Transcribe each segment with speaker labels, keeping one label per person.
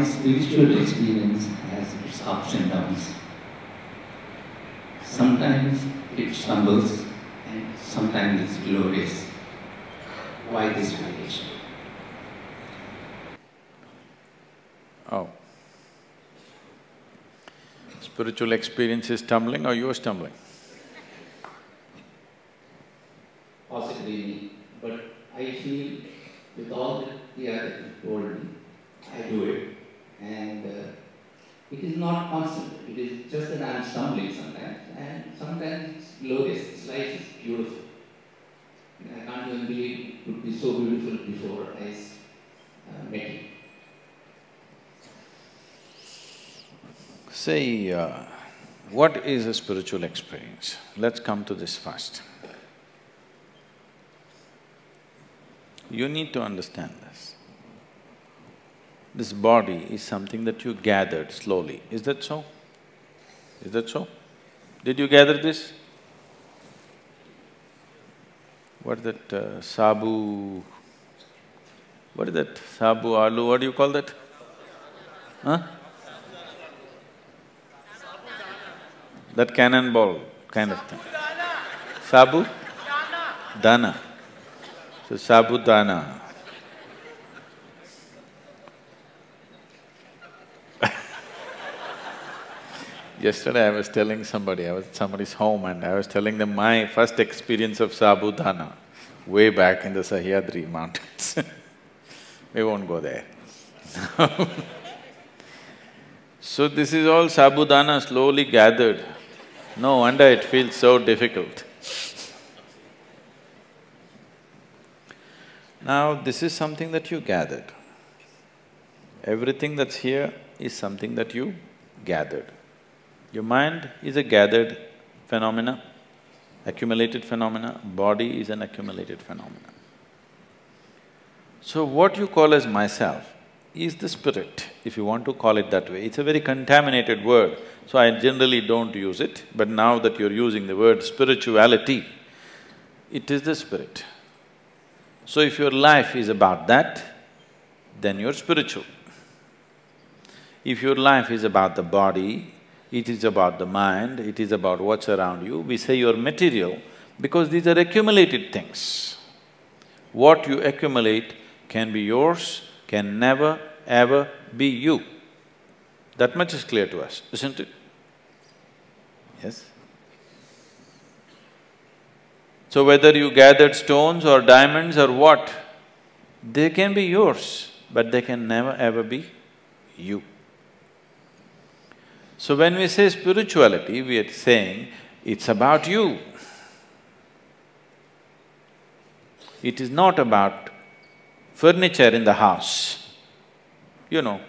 Speaker 1: spiritual experience has its ups and downs. Sometimes it stumbles and sometimes it's glorious. Why this variation?
Speaker 2: Oh. Spiritual experience is stumbling or you are stumbling?
Speaker 1: Possibly me, but I feel with all that the other told me, I do it. And it is not constant, it is just that I am stumbling sometimes, and sometimes it's glorious, this life is beautiful. I can't even believe it could be so beautiful before I met you.
Speaker 2: Say, what is a spiritual experience? Let's come to this first. You need to understand this. This body is something that you gathered slowly, is that so? Is that so? Did you gather this? What is that sabu… what is that sabu aloo, what do you call that? Huh? That cannonball kind of thing. Sabu? Dana. So sabudana. Yesterday I was telling somebody, I was at somebody's home and I was telling them my first experience of sabudana way back in the Sahyadri mountains. We won't go there. So this is all sabudana slowly gathered. No wonder it feels so difficult. Now, this is something that you gathered. Everything that's here is something that you gathered. Your mind is a gathered phenomena, accumulated phenomena, body is an accumulated phenomena. So what you call as myself is the spirit, if you want to call it that way. It's a very contaminated word, so I generally don't use it, but now that you're using the word spirituality, it is the spirit. So if your life is about that, then you're spiritual. If your life is about the body, it is about the mind, it is about what's around you, we say you're material because these are accumulated things. What you accumulate can be yours, can never ever be you. That much is clear to us, isn't it? Yes? So whether you gathered stones or diamonds or what, they can be yours, but they can never ever be you. So when we say spirituality, we are saying it's about you. It is not about furniture in the house. You know,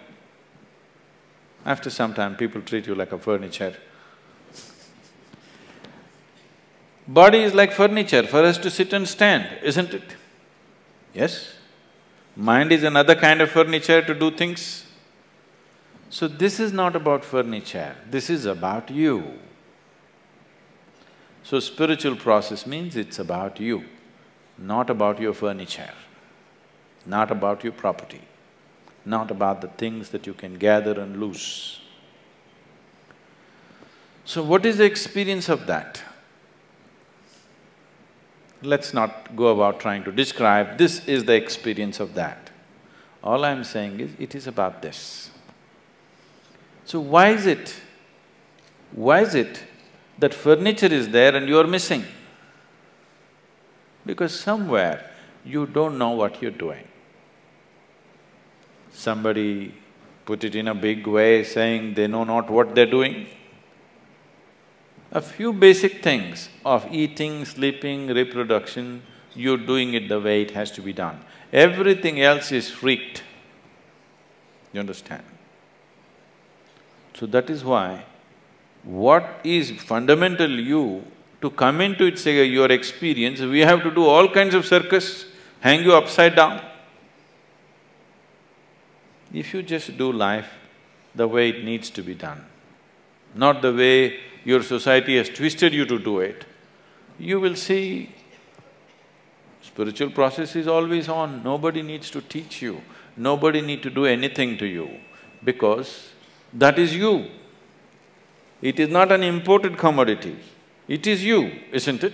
Speaker 2: after some time people treat you like a furniture. Body is like furniture for us to sit and stand, isn't it? Yes? Mind is another kind of furniture to do things. So this is not about furniture, this is about you. So spiritual process means it's about you, not about your furniture, not about your property, not about the things that you can gather and lose. So what is the experience of that? Let's not go about trying to describe, this is the experience of that. All I'm saying is, it is about this. So why is it that furniture is there and you're missing? Because somewhere you don't know what you're doing. Somebody put it in a big way saying they know not what they're doing. A few basic things of eating, sleeping, reproduction, you're doing it the way it has to be done. Everything else is freaked. You understand? So that is why what is fundamental you, to come into it, say your experience, we have to do all kinds of circus, hang you upside down. If you just do life the way it needs to be done, not the way your society has twisted you to do it, you will see spiritual process is always on, nobody needs to teach you, nobody need to do anything to you. because that is you. It is not an imported commodity. It is you, isn't it?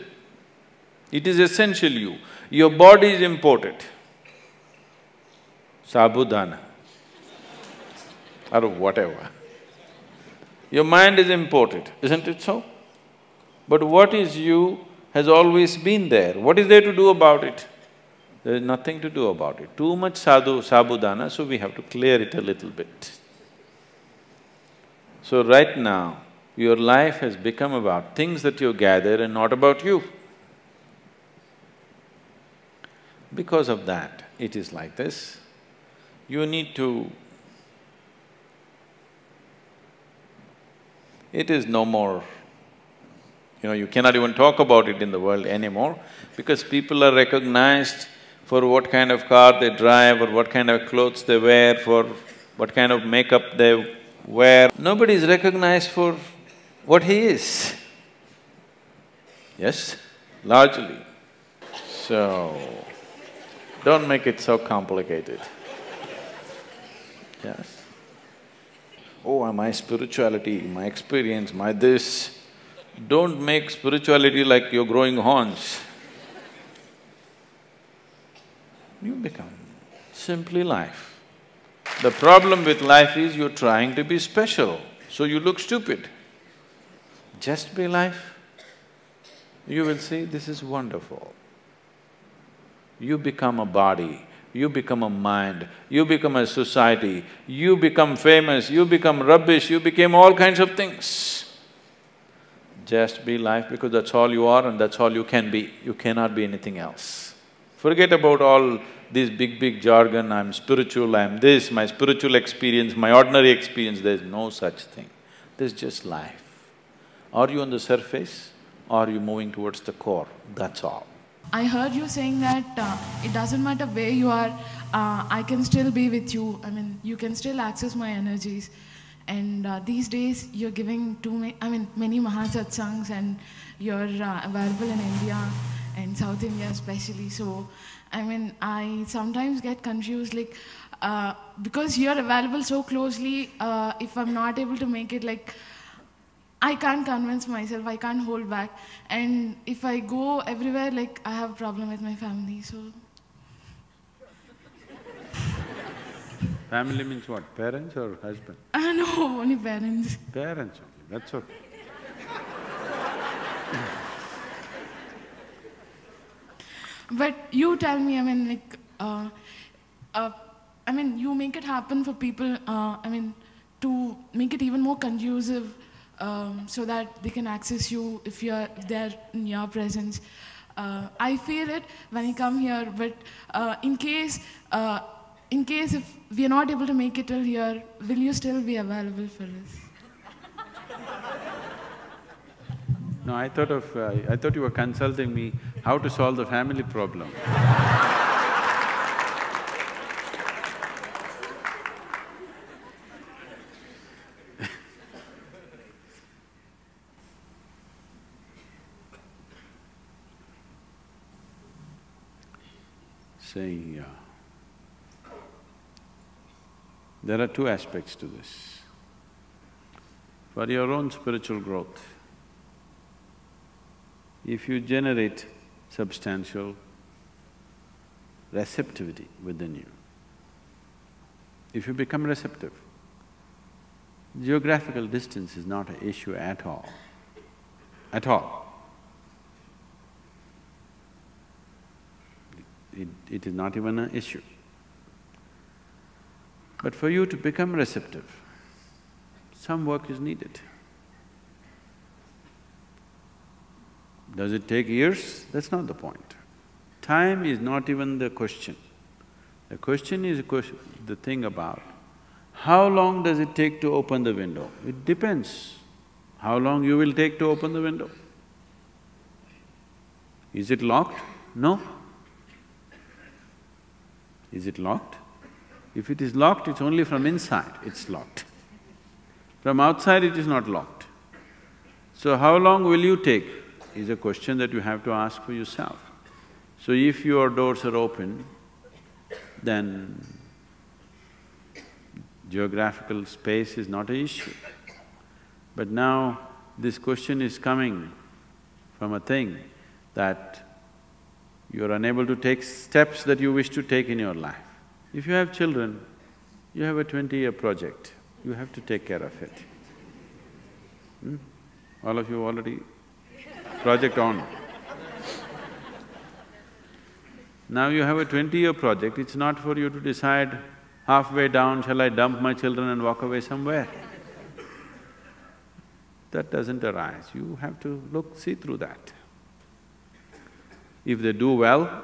Speaker 2: It is essential you. Your body is imported. Sabudana or whatever. Your mind is imported, isn't it so? But what is you has always been there. What is there to do about it? There is nothing to do about it. Too much sabudana, so we have to clear it a little bit. So right now, your life has become about things that you gather and not about you. Because of that, it is like this. You need to… It is no more… you cannot even talk about it in the world anymore because people are recognized for what kind of car they drive or what kind of clothes they wear, for what kind of makeup they wear. Nobody is recognized for what he is. Yes, largely. So, don't make it so complicated. Yes. Oh, my spirituality, my experience, my this. Don't make spirituality like you're growing horns. You become simply life. The problem with life is you're trying to be special, so you look stupid. Just be life. You will see this is wonderful. You become a body, you become a mind, you become a society, you become famous, you become rubbish, you became all kinds of things. Just be life because that's all you are and that's all you can be. You cannot be anything else. Forget about all this big jargon, I'm spiritual, I'm this, my spiritual experience, my ordinary experience, there's no such thing. There's just life. Are you on the surface or are you moving towards the core? That's all.
Speaker 3: I heard you saying that it doesn't matter where you are, I can still be with you. I mean, you can still access my energies. And these days, you're giving many Mahasatsangs and you're available in India and South India especially. So, I sometimes get confused like, because you're available so closely, if I'm not able to make it, like, I can't convince myself, I can't hold back. And if I go everywhere, like, I have a problem with my family, so…
Speaker 2: Family means what? Parents or husband?
Speaker 3: No, only parents.
Speaker 2: Parents only, that's okay.
Speaker 3: But you tell me, you make it happen for people, to make it even more conducive, so that they can access you if they're in your presence. I feel it when I come here, but in case if we are not able to make it till here, will you still be available for us?
Speaker 2: No, I thought you were consulting me how to solve the family problem. Saying, there are two aspects to this. For your own spiritual growth, if you generate substantial receptivity within you, if you become receptive, geographical distance is not an issue at all, at all. It is not even an issue. But for you to become receptive, some work is needed. Does it take years? That's not the point. Time is not even the question. The question is the thing about how long does it take to open the window? It depends how long you will take to open the window. Is it locked? No. Is it locked? If it is locked, it's only from inside, it's locked. From outside, it is not locked. So how long will you take is a question that you have to ask for yourself. So if your doors are open, then
Speaker 4: geographical space is not an issue. But now this question is coming from a thing that you're unable to take steps that you wish to take in your life. If you have children, you have a 20-year project, you have to take care of it. All of you already… project on. Now you have a 20-year project, it's not for you to decide halfway down, shall I dump my children and walk away somewhere? That doesn't arise, you have to see through that. If they do well,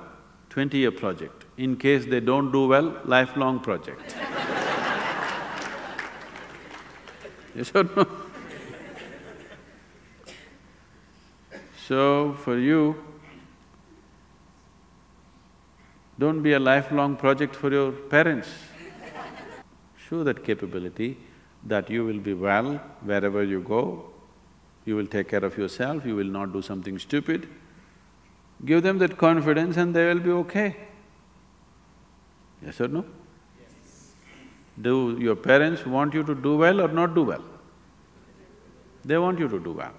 Speaker 4: 20-year project. In case they don't do well, lifelong project. Yes or no? So, for you, don't be a lifelong project for your parents. Show that capability that you will be well wherever you go, you will take care of yourself, you will not do something stupid. Give them that confidence and they will be okay. Yes or no? Yes. Do your parents want you to do well or not do well? They want you to do well.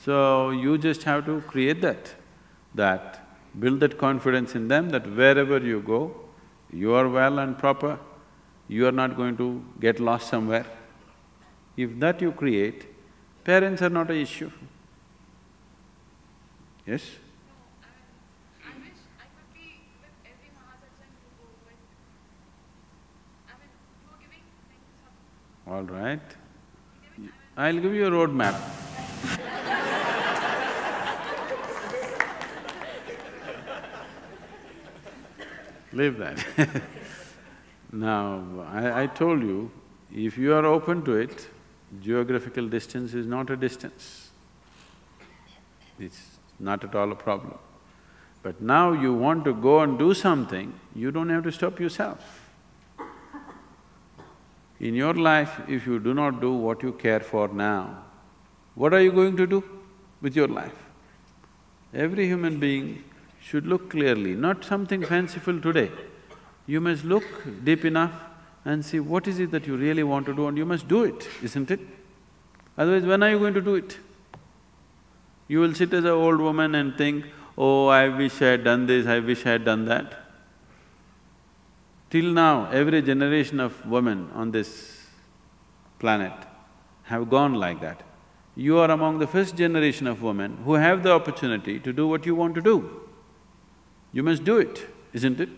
Speaker 4: So, you just have to create that build that confidence in them that wherever you go, you are well and proper, you are not going to get lost somewhere. If that you create, parents are not an issue. Yes?
Speaker 3: I wish I could be with every Mahasachan to go with. You are giving things up.
Speaker 4: All right. I'll give you a roadmap. Leave that. Now, I told you, if you are open to it, geographical distance is not a distance. It's not at all a problem. But now you want to go and do something, you don't have to stop yourself. In your life, if you do not do what you care for now, what are you going to do with your life? Every human being should look clearly, not something fanciful today. You must look deep enough and see what is it that you really want to do and you must do it, isn't it? Otherwise, when are you going to do it? You will sit as an old woman and think, oh, I wish I had done this, I wish I had done that. Till now, every generation of women on this planet have gone like that. You are among the first generation of women who have the opportunity to do what you want to do. You must do it, isn't it?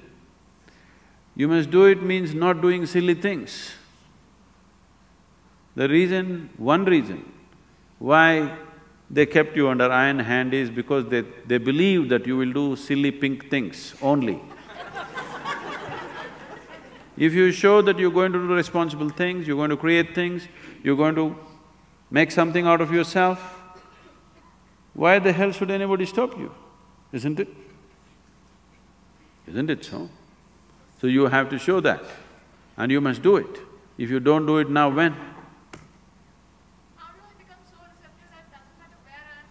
Speaker 4: You must do it means not doing silly things. One reason why they kept you under iron hand is because they believe that you will do silly pink things only. If you show that you're going to do responsible things, you're going to create things, you're going to make something out of yourself, why the hell should anybody stop you, isn't it? Isn't it so? So you have to show that and you must do it. If you don't do it now, when?
Speaker 3: How do I become so receptive that it doesn't matter where I am,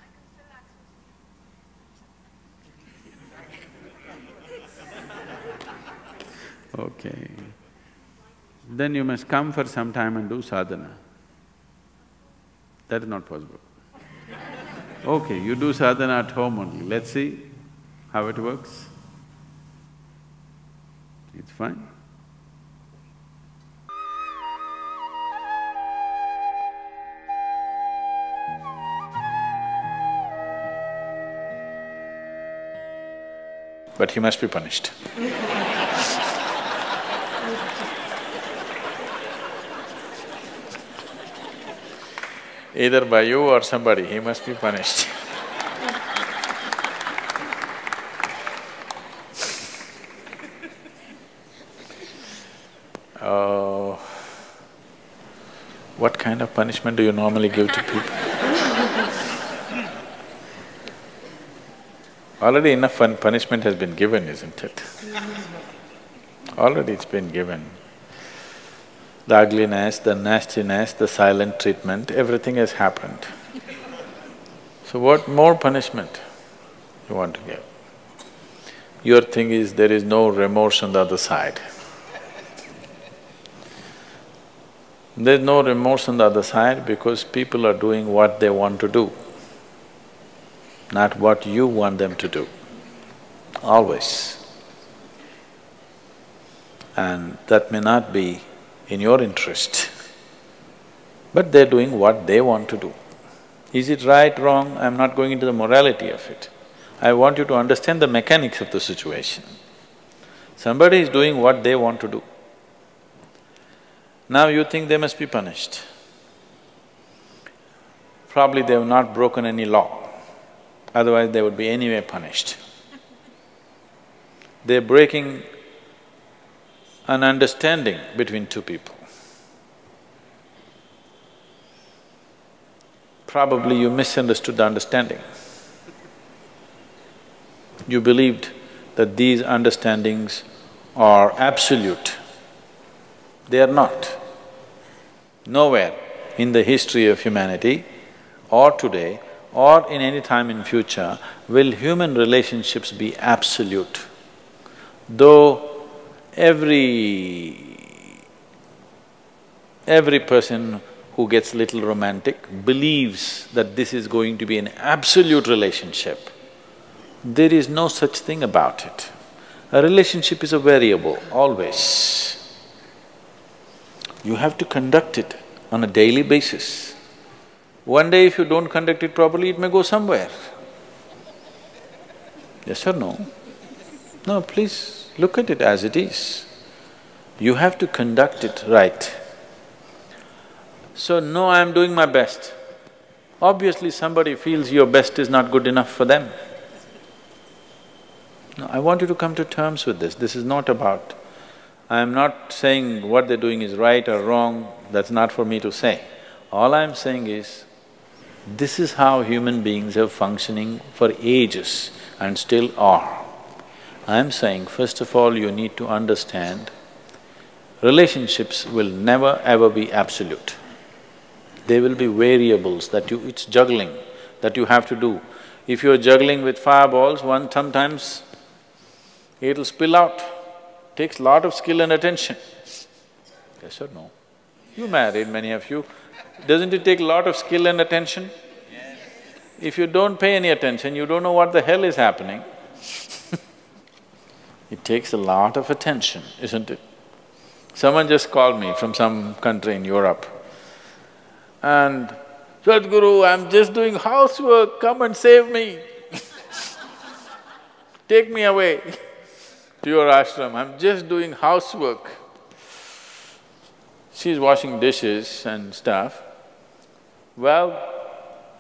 Speaker 3: I can still access you?
Speaker 4: Okay. Then you must come for some time and do sadhana. That is not possible. Okay, you do sadhana at home only, let's see how it works. It's fine.
Speaker 2: But he must be punished. Either by you or somebody, he must be punished. What kind of punishment do you normally give to people? Already enough punishment has been given, isn't it? Already it's been given. The ugliness, the nastiness, the silent treatment, everything has happened. So what more punishment you want to give? Your thing is there is no remorse on the other side. There's no remorse on the other side because people are doing what they want to do, not what you want them to do, always. And that may not be in your interest, but they're doing what they want to do. Is it right, wrong? I'm not going into the morality of it. I want you to understand the mechanics of the situation. Somebody is doing what they want to do. Now you think they must be punished. Probably they have not broken any law, otherwise they would be anyway punished. They're breaking an understanding between two people. Probably you misunderstood the understanding. You believed that these understandings are absolute. They are not. Nowhere in the history of humanity or today or in any time in future will human relationships be absolute. Though every person who gets little romantic believes that this is going to be an absolute relationship, there is no such thing about it. A relationship is a variable, always. You have to conduct it on a daily basis. One day if you don't conduct it properly, it may go somewhere. Yes or no? No, please look at it as it is. You have to conduct it right. So, no, I'm doing my best. Obviously somebody feels your best is not good enough for them. No, I want you to come to terms with this. This is not about… I'm not saying what they're doing is right or wrong, that's not for me to say. All I'm saying is, this is how human beings are functioning for ages and still are. I'm saying, first of all, you need to understand, relationships will never ever be absolute. There will be variables that it's juggling that you have to do. If you're juggling with fireballs, sometimes it'll spill out. Takes lot of skill and attention. Yes or no? You married, many of you. Doesn't it take a lot of skill and attention? Yes. If you don't pay any attention, you don't know what the hell is happening. It takes a lot of attention, isn't it? Someone just called me from some country in Europe and, "Sadguru, I'm just doing housework, come and save me." Take me away to your ashram, I'm just doing housework. She's washing dishes and stuff. Well,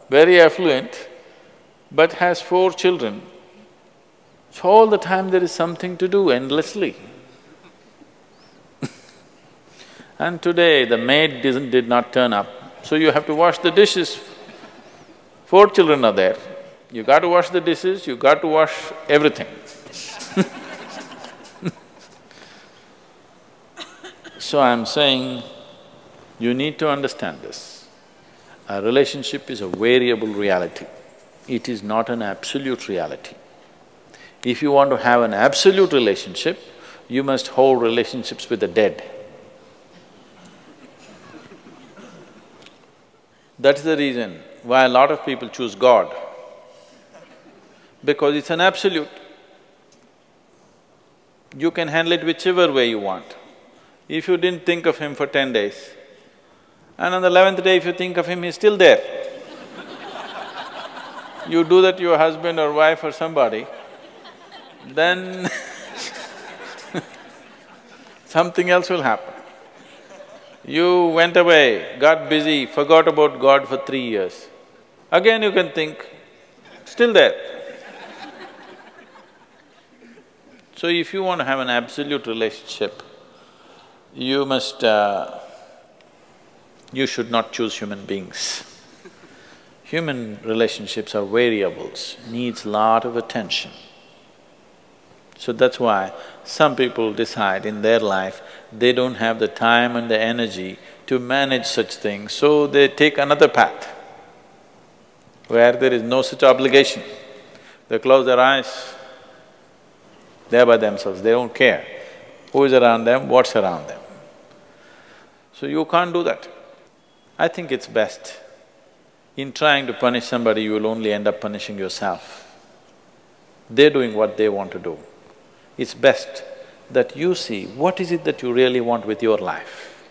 Speaker 2: very affluent, but has 4 children. So all the time there is something to do endlessly. And today the maid did not turn up, so you have to wash the dishes. 4 children are there, you got to wash the dishes, you got to wash everything. So I'm saying, you need to understand this. A relationship is a variable reality. It is not an absolute reality. If you want to have an absolute relationship, you must hold relationships with the dead. That's the reason why a lot of people choose God, because it's an absolute. You can handle it whichever way you want. If you didn't think of him for 10 days, and on the 11th day if you think of him, he's still there. You do that to your husband or wife or somebody, then something else will happen. You went away, got busy, forgot about God for 3 years. Again you can think, still there. So if you want to have an absolute relationship, you should not choose human beings. Human relationships are variables, needs lot of attention. So that's why some people decide in their life they don't have the time and the energy to manage such things, so they take another path where there is no such obligation. They close their eyes, they're by themselves, they don't care who is around them, what's around them. So you can't do that. I think it's best. In trying to punish somebody, you will only end up punishing yourself. They're doing what they want to do. It's best that you see what is it that you really want with your life.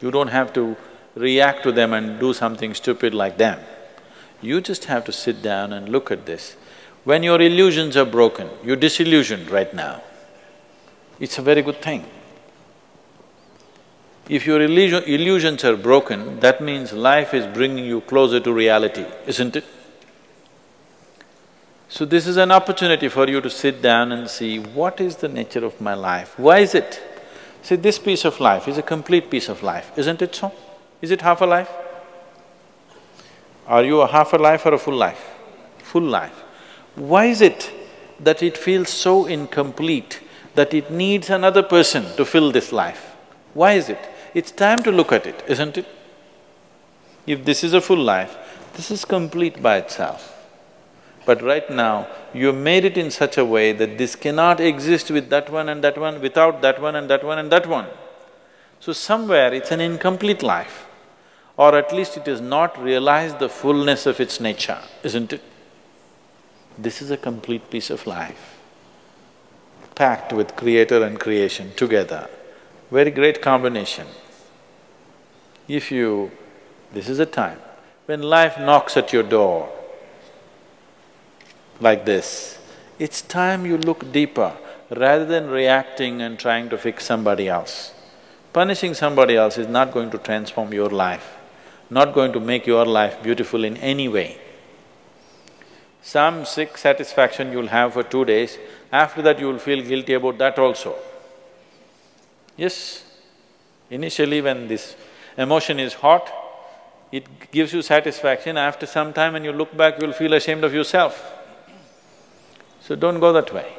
Speaker 2: You don't have to react to them and do something stupid like them. You just have to sit down and look at this. When your illusions are broken, you're disillusioned right now. It's a very good thing. If your illusions are broken, that means life is bringing you closer to reality, isn't it? So this is an opportunity for you to sit down and see, what is the nature of my life? Why is it? See, this piece of life is a complete piece of life, isn't it so? Is it half a life? Are you a half a life or a full life? Full life. Why is it that it feels so incomplete that it needs another person to fill this life? Why is it? It's time to look at it, isn't it? If this is a full life, this is complete by itself. But right now, you made it in such a way that this cannot exist with that one and that one, without that one and that one and that one. So somewhere it's an incomplete life, or at least it has not realized the fullness of its nature, isn't it? This is a complete piece of life, packed with creator and creation together. Very great combination. If you… this is a time when life knocks at your door like this, it's time you look deeper rather than reacting and trying to fix somebody else. Punishing somebody else is not going to transform your life, not going to make your life beautiful in any way. Some sick satisfaction you'll have for 2 days, after that you will feel guilty about that also. Yes, initially when this emotion is hot, it gives you satisfaction. After some time when you look back, you'll feel ashamed of yourself. So don't go that way.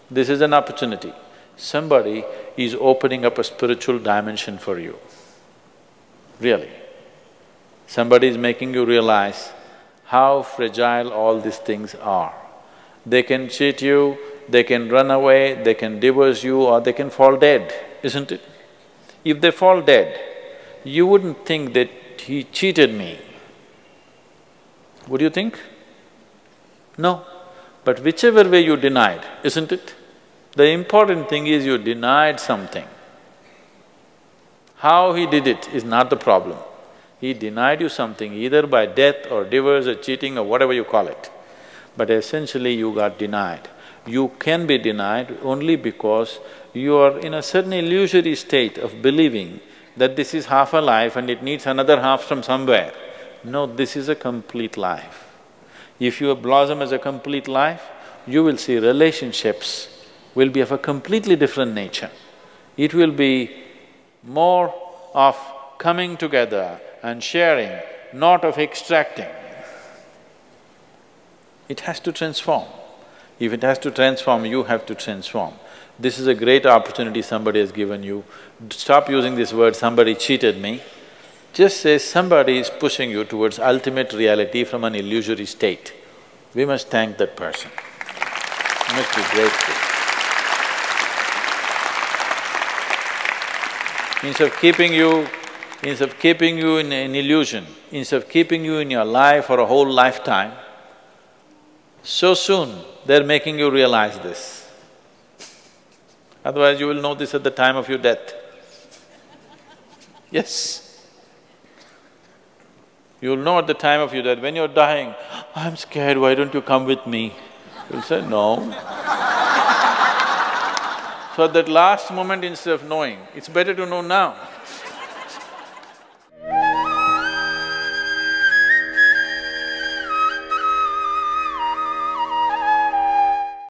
Speaker 2: This is an opportunity. Somebody is opening up a spiritual dimension for you, really. Somebody is making you realize how fragile all these things are. They can cheat you, they can run away, they can divorce you, or they can fall dead, isn't it? If they fall dead, you wouldn't think that he cheated me. Would you think? No. But whichever way you denied, isn't it? The important thing is you denied something. How he did it is not the problem. He denied you something either by death or divorce or cheating or whatever you call it. But essentially you got denied. You can be denied only because you are in a certain illusory state of believing that this is half a life and it needs another half from somewhere. No, this is a complete life. If you blossom as a complete life, you will see relationships will be of a completely different nature. It will be more of coming together and sharing, not of extracting. It has to transform. If it has to transform, you have to transform. This is a great opportunity somebody has given you. Stop using this word, somebody cheated me. Just say somebody is pushing you towards ultimate reality from an illusory state. We must thank that person. We must be grateful. Instead of keeping you in an illusion, instead of keeping you in your life for a whole lifetime, so soon they're making you realize this. Otherwise you will know this at the time of your death. Yes. You'll know at the time of your death, when you're dying, I'm scared, why don't you come with me? You'll say, no. So at that last moment, instead of knowing, it's better to know now.